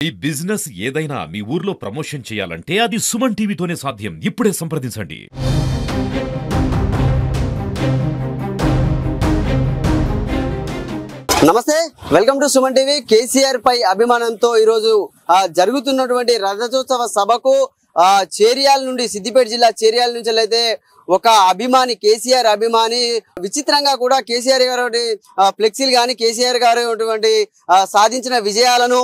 ఈ బిజినెస్ ఏదైనా మీ ఊర్లో ప్రమోషన్ చేయాలంటే అది సుమన్ టీవీతోనే సాధ్యం. ఇప్పుడే సంప్రదించండి. నమస్తే, welcome to Suman TV. KCR పై అభిమానంతో ఈ రోజు జరుగుతున్నటువంటి రథోత్సవ సభకు చేర్యాల నుండి, సిద్దిపేట జిల్లా చేర్యాల నుంచి అయితే ఒక అభిమాని, కేసీఆర్ అభిమాని విచిత్రంగా కూడా కేసీఆర్ గారు ఫ్లెక్సీలు కానీ కేసీఆర్ గారు సాధించిన విజయాలను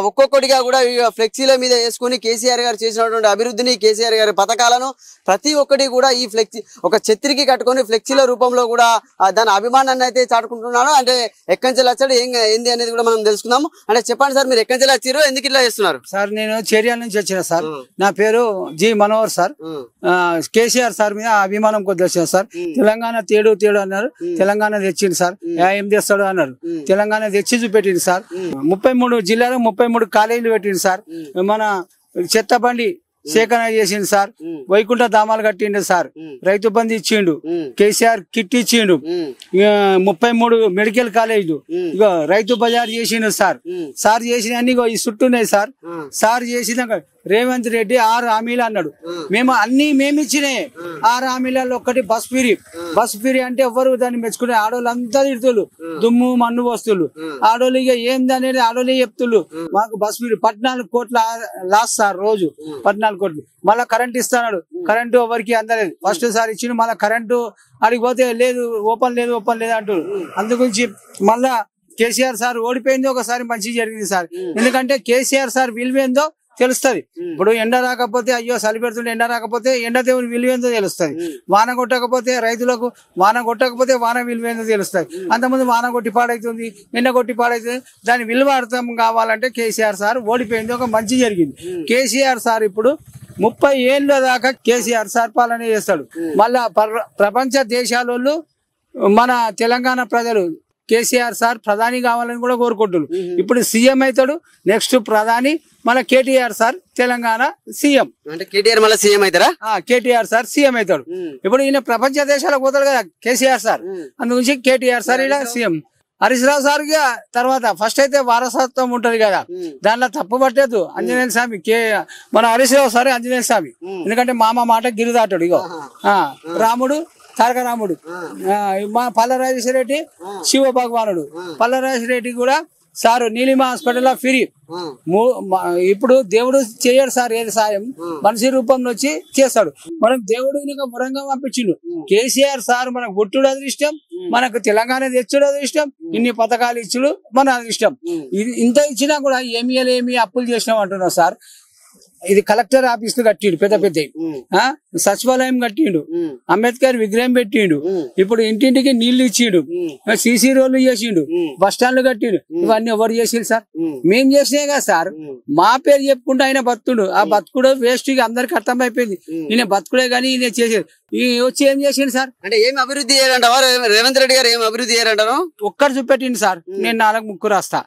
ఒక్కొక్కటిగా కూడా ఫ్లెక్సీల మీద వేసుకుని కేసీఆర్ గారు చేసినటువంటి అభివృద్ధిని, కేసీఆర్ గారి పథకాలను ప్రతి ఒక్కటి కూడా ఈ ఫ్లెక్సీ ఒక ఛత్రికి కట్టుకొని ఫ్లెక్సీల రూపంలో కూడా దాని అభిమానాన్ని అయితే చాటుకుంటున్నాను. అంటే ఎక్కడి నుంచి వచ్చాడు, ఏంది అనేది కూడా మనం తెలుసుకుందాము. అంటే చెప్పండి సార్, మీరు ఎక్కడి నుంచి వచ్చారు, ఎందుకు ఇట్లా చేస్తున్నారు? సార్, నేను చేర్యాల నుంచి వచ్చిన సార్. నా పేరు G Manohar sir. KCR sir మీద అభిమానం కొద్దిగా వచ్చిన సార్. తెలంగాణ తేడు అన్నారు, తెలంగాణ తెచ్చింది సార్. ఏం తెస్తాడు అన్నారు, తెలంగాణ తెచ్చి చూపెట్టింది సార్. 33 జిల్లాలో 33 కాలేజీలు పెట్టింది సార్. మన చెత్త బండి సేకరణ చేసిండు సార్. వైకుంఠ ధామాలు కట్టిండు సార్. రైతు బంధు ఇచ్చిండు. కేసీఆర్ కిట్ ఇచ్చిండు. 33 మెడికల్ కాలేజీలు ఇగో రైతు బజార్ చేసిండు సార్. సార్ చేసిన అన్ని ఈ చుట్టూన్నాయి సార్. సార్ చేసిన రేవంత్ రెడ్డి 6 హామీలు అన్నాడు. మేము ఇచ్చినాయి 6 హామీలలో ఒకటి బస్ ఫ్రీ అంటే ఎవ్వరు దాన్ని మెచ్చుకునే ఆడవాళ్ళు అంతా తిడుతులు, దుమ్ము మన్ను వస్తువులు. ఆడవాళ్ళు ఇక ఏంది అనేది ఆడవాళ్ళే చెప్తులు. మాకు బస్ ఫ్రీ 14 కోట్ల లాస్ సార్, రోజు 14 కోట్లు. మళ్ళా కరెంట్ ఇస్తున్నాడు. కరెంటు ఎవరికి అందలేదు. ఫస్ట్ సార్ ఇచ్చిండు, మళ్ళీ కరెంటు అడిగిపోతే లేదు, ఓపెన్ లేదు అంటారు. అందుగురించి మళ్ళా కేసీఆర్ సార్ ఓడిపోయింది ఒకసారి మంచి జరిగింది సార్. ఎందుకంటే కేసీఆర్ సార్ విలువేందో తెలుస్తుంది. ఇప్పుడు ఎండ రాకపోతే అయ్యో చలి పెడుతుండే, ఎండ రాకపోతే ఎండ దేవుని విలువేందో తెలుస్తుంది. వాన కొట్టకపోతే రైతులకు, వాన కొట్టకపోతే వాన విలువేందో తెలుస్తుంది. అంతకుముందు వాన కొట్టి పాడైతుంది, ఎండ కొట్టి పాడైతుంది. దాని విలువ అర్థం కావాలంటే కేసీఆర్ సార్ ఓడిపోయింది ఒక మంచి జరిగింది. కేసీఆర్ సార్ ఇప్పుడు 30 ఏళ్ళ దాకా కేసీఆర్ సార్ పాలన చేస్తాడు. మళ్ళా ప్రపంచ దేశాలలో మన తెలంగాణ ప్రజలు కేసీఆర్ సార్ ప్రధాని కావాలని కూడా కోరుకుంటున్నారు. ఇప్పుడు సీఎం అవుతాడు, నెక్స్ట్ ప్రధాని మన కేటీఆర్ సార్ తెలంగాణ సీఎం. అంటే కేటీఆర్ మళ్ళీ సీఎం అవుతారా? కేటీఆర్ సార్ సీఎం అవుతాడు. ఇప్పుడు ఈయన ప్రపంచ దేశాలకు పోతాడు కదా కేసీఆర్ సార్. అందుగురించి కేటీఆర్ సార్ ఇలా సీఎం. హరీష్ రావు సార్ తర్వాత ఫస్ట్ అయితే వారసత్వం ఉంటది కదా, దానిలో తప్పు పట్టేద్దు. ఆంజనేయ స్వామి మన హరీష్ రావు సార్ ఆంజనేయ స్వామి. ఎందుకంటే మామ మాట గిరిదాటాడు. ఇగో రాముడు తారక రాముడు, మా పల్లరాజేశ్వర రెడ్డి శివ భగవానుడు. పల్లరాజేశ్వర రెడ్డి కూడా సారు నీలిమ హాస్పిటల్ ఫ్రీ. ఇప్పుడు దేవుడు చేయడు సార్ ఏది సాయం, మనిషి రూపంలో వచ్చి చేస్తాడు. మనం దేవుడు వరంగా పంపించిండు. కేసీఆర్ సార్ మనకు పుట్టుడు అదృష్టం, మనకు తెలంగాణ తెచ్చుడు అదృష్టం, ఇన్ని పథకాలు ఇచ్చుడు మన అదృష్టం. ఇంత ఇచ్చినా కూడా ఏమి అప్పులు చేసినాం అంటున్నాం సార్. ఇది కలెక్టర్ ఆఫీస్ కట్టిండు, పెద్ద సచివాలయం కట్టిండు, అంబేద్కర్ విగ్రహం పెట్టిండు, ఇప్పుడు ఇంటింటికి నీళ్లు ఇచ్చిండు, సీసీ రోడ్లు చేసిండు, బస్ స్టాండ్లు కట్టిండు. ఇవన్నీ ఎవరు చేసిండు సార్? మేం చేసినాయి కదా సార్. మా పేరు చెప్పుకుంటూ ఆయన బతుకుడు. ఆ బతుకుడు వేస్ట్ అందరికి అర్థం అయిపోయింది. ఈయన బతుకుడే కానీ ఈయన చేసేది. వచ్చి ఏం చేసిండు సార్? అంటే ఏం అభివృద్ధి చేయాలంటావా? రేవంత్ రెడ్డి గారు ఏం అభివృద్ధి చేయాలంటారు? ఒక్కరు చూపెట్టిండు సార్. నేను 4 ముగ్గురు వస్తా.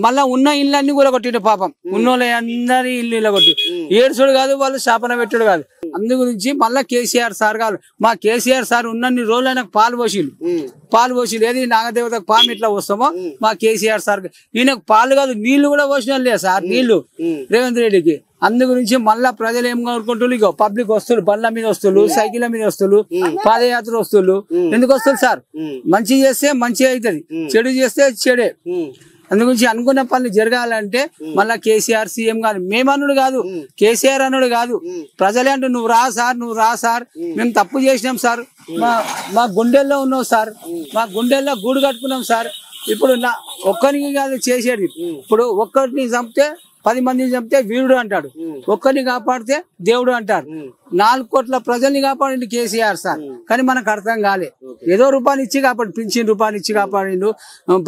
మళ్ళా ఉన్న ఇల్లు అన్ని కూడా కొట్టిండు. పాపం ఉన్నోళ్ళ అందరి ఇల్లు కొట్టి ఏడుచుడు కాదు, వాళ్ళు శాపన పెట్టుడు కాదు. అందు గురించి మళ్ళా కేసీఆర్ సార్ కాదు. మా కేసీఆర్ సార్ ఉన్నన్ని రోజులు ఆయనకు పాలు పోసిలు ఏది నాగదేవతకు పాము ఇట్లా వస్తామో మా కేసీఆర్ సార్ ఈయనకు పాలు కాదు నీళ్లు కూడా పోసిన లేదు సార్, నీళ్లు రేవంత్ రెడ్డికి. అందు గురించి మళ్ళా ప్రజలు ఏం కోరుకుంటున్నారు? ఇగో పబ్లిక్ వస్తువులు, బండ్ల మీద వస్తువులు, సైకిళ్ళ మీద వస్తువులు, పాదయాత్ర వస్తువులు. ఎందుకు వస్తుంది సార్? మంచి చేస్తే మంచి అవుతుంది, చెడు చేస్తే చెడే. అందుగురించి అనుకున్న పనులు జరగాలంటే మళ్ళా కేసీఆర్ సీఎం కాదు. మేమన్నుడు కాదు, కేసీఆర్ అన్నుడు కాదు, ప్రజలే అంటూ నువ్వు రా సార్, మేము తప్పు చేసినాం సార్, మా గుండెల్లో ఉన్నావు సార్, మా గుండెల్లో గూడు కట్టుకున్నాం సార్. ఇప్పుడు ఒక్కరికి కాదు చేసేది. ఇప్పుడు ఒక్కరిని చంపితే 10 మందిని చంపితే వీరుడు అంటాడు, ఒక్కరిని కాపాడితే దేవుడు అంటారు. 4 కోట్ల ప్రజల్ని కాపాడిండు కేసీఆర్ సార్. కానీ మనకు అర్థం కాలే. ఏదో రూపాయలు ఇచ్చి కాపాడు, పింఛన్ రూపాయలు ఇచ్చి కాపాడిండు,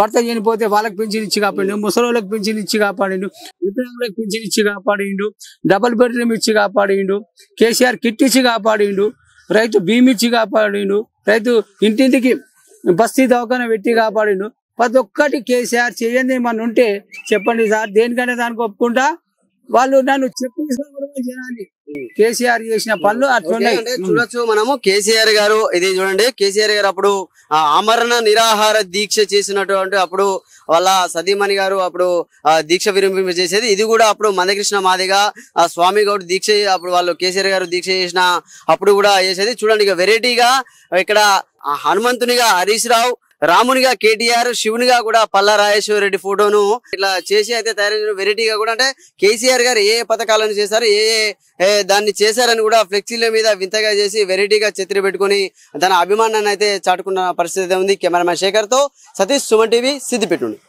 భర్త చనిపోతే వాళ్ళకి పింఛన్ ఇచ్చి కాపాడిండు, ముసలోళ్ళకి పింఛన్ ఇచ్చి కాపాడిండు, వికలాంగులకు పింఛన్ ఇచ్చి కాపాడిండు, డబుల్ బెడ్రూమ్ ఇచ్చి కాపాడిండు, కేసీఆర్ కిట్ ఇచ్చి కాపాడిండు, రైతు భీమి ఇచ్చి కాపాడిండు, రైతు ఇంటింటికి బస్తీ దవాఖాన పెట్టి కాపాడిండు. ప్రతి ఒక్కటి కేసీఆర్ చేయండి ఏమన్నా ఉంటే చెప్పండి సార్. దేనికైనా దానికి ఒప్పుకుంటా. వాళ్ళు నన్ను చెప్పిన జనాన్ని కేసీఆర్ చేసిన పనులు అట్లున్నాయి. అంటే చూడొచ్చు మనము కేసీఆర్ గారు ఇది చూడండి కేసీఆర్ గారు అప్పుడు ఆమరణ నిరాహార దీక్ష చేసినటువంటి అప్పుడు వాళ్ళ సతీమణి గారు అప్పుడు దీక్ష విరమింప చేసేది. ఇది కూడా అప్పుడు మందకృష్ణ మాదిగా స్వామి గౌడ్ దీక్ష అప్పుడు వాళ్ళు కేసీఆర్ గారు దీక్ష చేసిన అప్పుడు కూడా చేసేది. చూడండి ఇక వెరైటీగా ఇక్కడ హనుమంతునిగా హరీష్ రావు, రామునిగా కేటీఆర్, శివునిగా కూడా పల్లా రాజేశ్వర రెడ్డి ఫోటోను ఇట్లా చేసి అయితే తయారు వెరైటీగా కూడా అంటే కేసీఆర్ గారు ఏ పథకాలను చేశారు ఏ దాన్ని చేశారని కూడా ఫ్లెక్సీల మీద వింతగా చేసి వెరైటీగా చిత్ర పెట్టుకుని తన అభిమానాన్ని అయితే చాటుకున్న పరిస్థితి ఉంది. కెమెరామెన్ శేఖర్ తో సతీష్, సుమన్ టీవీ, సిద్దిపేట నుండి.